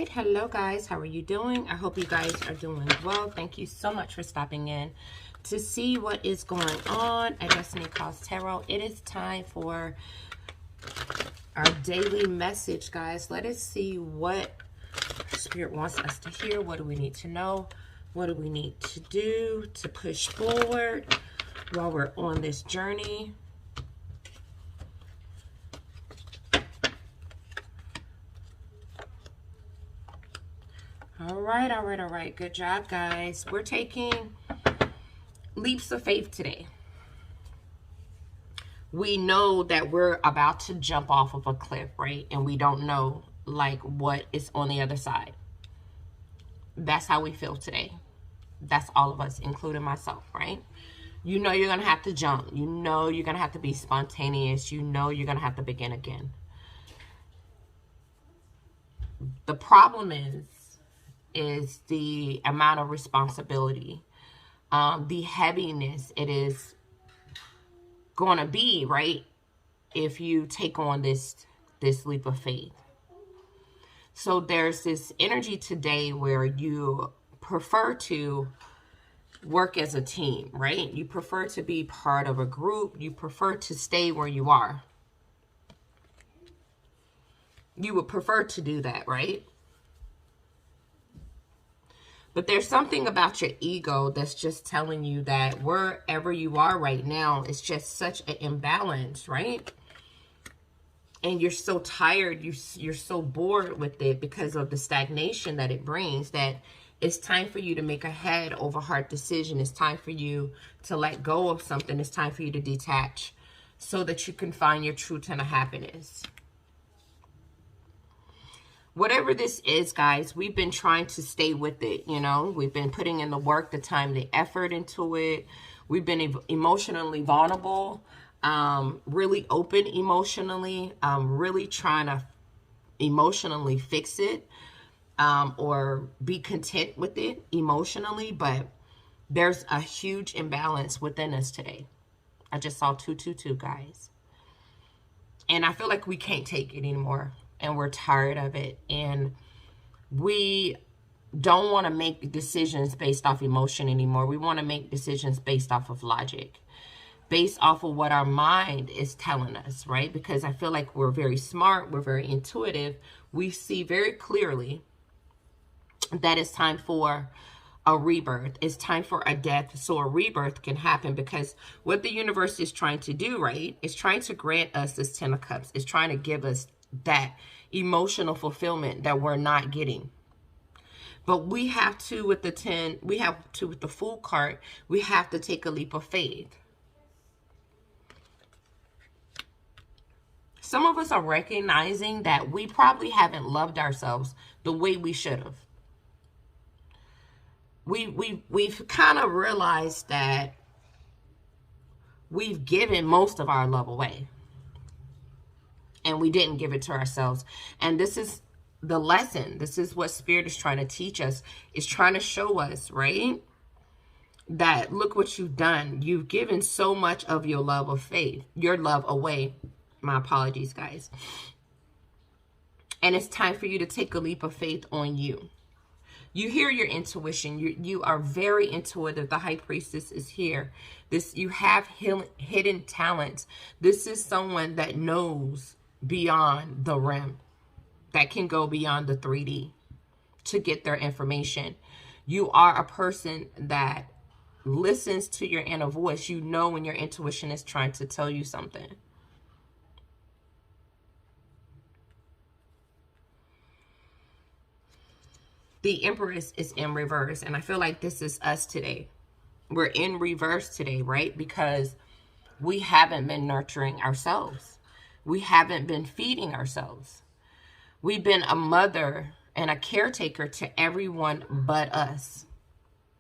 Hello guys, how are you doing? I hope you guys are doing well. Thank you so much for stopping in to see what is going on at Destiny Calls Tarot. It is time for our daily message, guys. Let us see what Spirit wants us to hear. What do we need to know? What do we need to do to push forward while we're on this journey? All right. Good job, guys. We're taking leaps of faith today. We know that we're about to jump off of a cliff, right? And we don't know, like, what is on the other side. That's how we feel today. That's all of us, including myself, right? You know you're going to have to jump. You know you're going to have to be spontaneous. You know you're going to have to begin again. The problem is the amount of responsibility, the heaviness it is going to be, right, if you take on this leap of faith. So there's this energy today where you prefer to work as a team, right? You prefer to be part of a group. You prefer to stay where you are. You would prefer to do that, right? But there's something about your ego that's just telling you that wherever you are right now, it's just such an imbalance, right? And you're so tired, you're so bored with it because of the stagnation that it brings, that it's time for you to make a head over heart decision. It's time for you to let go of something. It's time for you to detach so that you can find your true ton of happiness. Whatever this is, guys, we've been trying to stay with it, you know. We've been putting in the work, the time, the effort into it. We've been emotionally vulnerable, really open emotionally, really trying to emotionally fix it or be content with it emotionally. But there's a huge imbalance within us today. I just saw 222, guys. And I feel like we can't take it anymore. And we're tired of it. And we don't want to make decisions based off emotion anymore. We want to make decisions based off of logic. Based off of what our mind is telling us, right? Because I feel like we're very smart. We're very intuitive. We see very clearly that it's time for a rebirth. It's time for a death so a rebirth can happen, because what the universe is trying to do, right, is trying to grant us this 10 of Cups. It's trying to give us that emotional fulfillment that we're not getting. But we have to, with the 10, we have to, with the Fool card, we have to take a leap of faith. Some of us are recognizing that we probably haven't loved ourselves the way we should have. We've kind of realized that we've given most of our love away. And we didn't give it to ourselves. And this is the lesson. This is what Spirit is trying to teach us. It's trying to show us, right, that look what you've done. You've given so much of your love of faith, your love away. My apologies, guys. And it's time for you to take a leap of faith on you. You hear your intuition. You are very intuitive. The High Priestess is here. You have hidden talents. This is someone that knows beyond the realm, that can go beyond the 3D to get their information. You are a person that listens to your inner voice. You know when your intuition is trying to tell you something. The Empress is in reverse, and I feel like this is us today. We're in reverse today, right? Because we haven't been nurturing ourselves. We haven't been feeding ourselves. We've been a mother and a caretaker to everyone but us.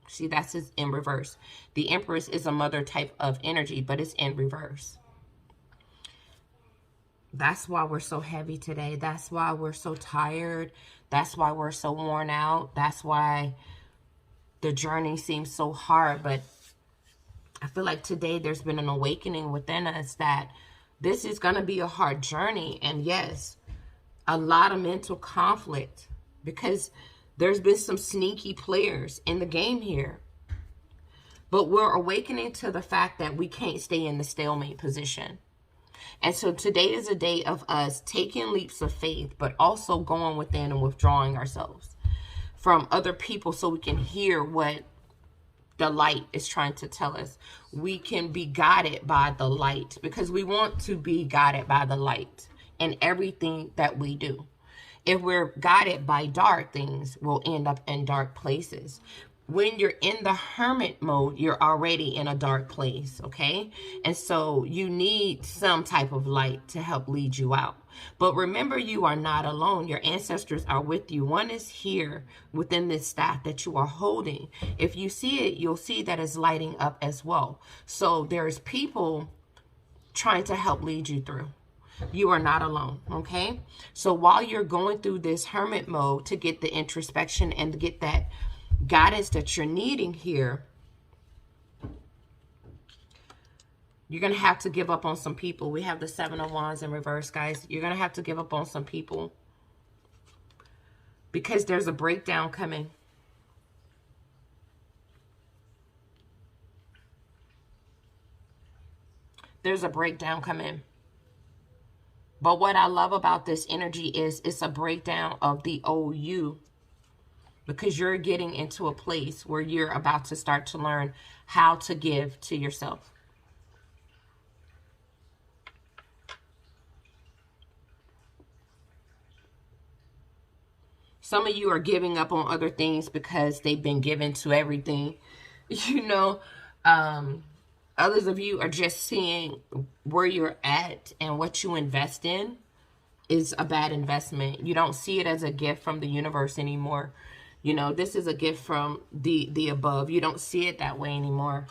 See, that's in reverse. The Empress is a mother type of energy, but it's in reverse. That's why we're so heavy today. That's why we're so tired. That's why we're so worn out. That's why the journey seems so hard. But I feel like today there's been an awakening within us that this is going to be a hard journey. And yes, a lot of mental conflict, because there's been some sneaky players in the game here. But we're awakening to the fact that we can't stay in the stalemate position. And so today is a day of us taking leaps of faith, but also going within and withdrawing ourselves from other people so we can hear what the light is trying to tell us. We can be guided by the light, because we want to be guided by the light in everything that we do. If we're guided by dark things, we'll end up in dark places. When you're in the hermit mode, you're already in a dark place, okay? And so you need some type of light to help lead you out. But remember, you are not alone. Your ancestors are with you. One is here within this staff that you are holding. If you see it, you'll see that it's lighting up as well. So there's people trying to help lead you through. You are not alone, okay? So while you're going through this hermit mode to get the introspection and to get that guidance that you're needing here, you're going to have to give up on some people. We have the 7 of Wands in reverse, guys. You're going to have to give up on some people because there's a breakdown coming. There's a breakdown coming. But what I love about this energy is it's a breakdown of the old you, because you're getting into a place where you're about to start to learn how to give to yourself. Some of you are giving up on other things because they've been given to everything. You know, others of you are just seeing where you're at, and what you invest in is a bad investment. You don't see it as a gift from the universe anymore. You know, this is a gift from the above. You don't see it that way anymore.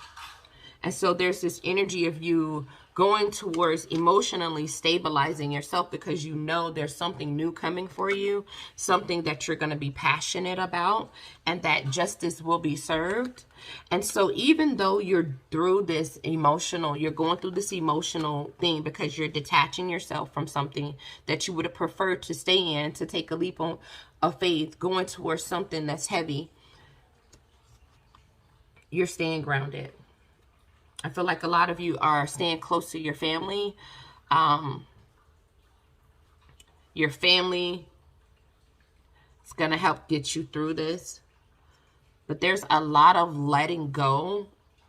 And so there's this energy of you going towards emotionally stabilizing yourself, because you know there's something new coming for you, something that you're going to be passionate about, and that justice will be served. And so even though you're through this emotional, you're going through this emotional thing because you're detaching yourself from something that you would have preferred to stay in, to take a leap of faith, going towards something that's heavy, you're staying grounded. I feel like a lot of you are staying close to your family. Your family is going to help get you through this. But there's a lot of letting go,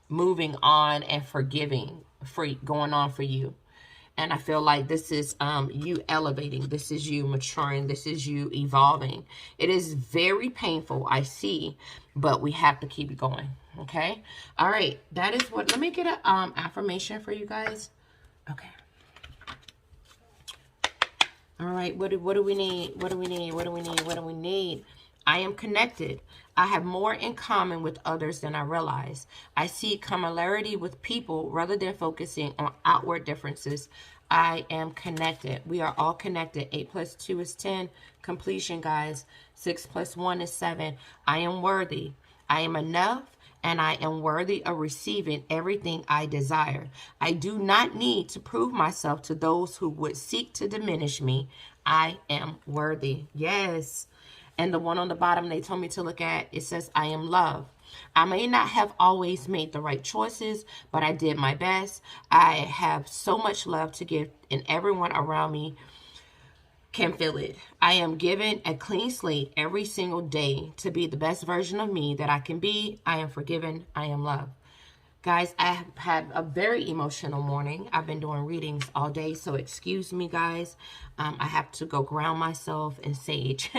moving on, and forgiving going on for you. And I feel like this is you elevating. This is you maturing. This is you evolving. It is very painful, I see, but we have to keep going. Okay. All right. That is what, let me get an affirmation for you guys. Okay. All right. What do we need? What do we need? What do we need? What do we need? I am connected. I have more in common with others than I realize. I see commonality with people rather than focusing on outward differences. I am connected. We are all connected. 8 plus 2 is 10. Completion, guys. 6 plus 1 is 7. I am worthy. I am enough. And I am worthy of receiving everything I desire. I do not need to prove myself to those who would seek to diminish me. I am worthy. Yes. And the one on the bottom they told me to look at, it says, I am love. I may not have always made the right choices, but I did my best. I have so much love to give, and everyone around me can feel it. I am given a clean slate every single day to be the best version of me that I can be. I am forgiven. I am loved. Guys, I have had a very emotional morning. I've been doing readings all day, so excuse me, guys. I have to go ground myself in sage.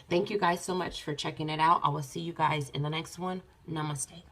Thank you guys so much for checking it out. I will see you guys in the next one. Namaste.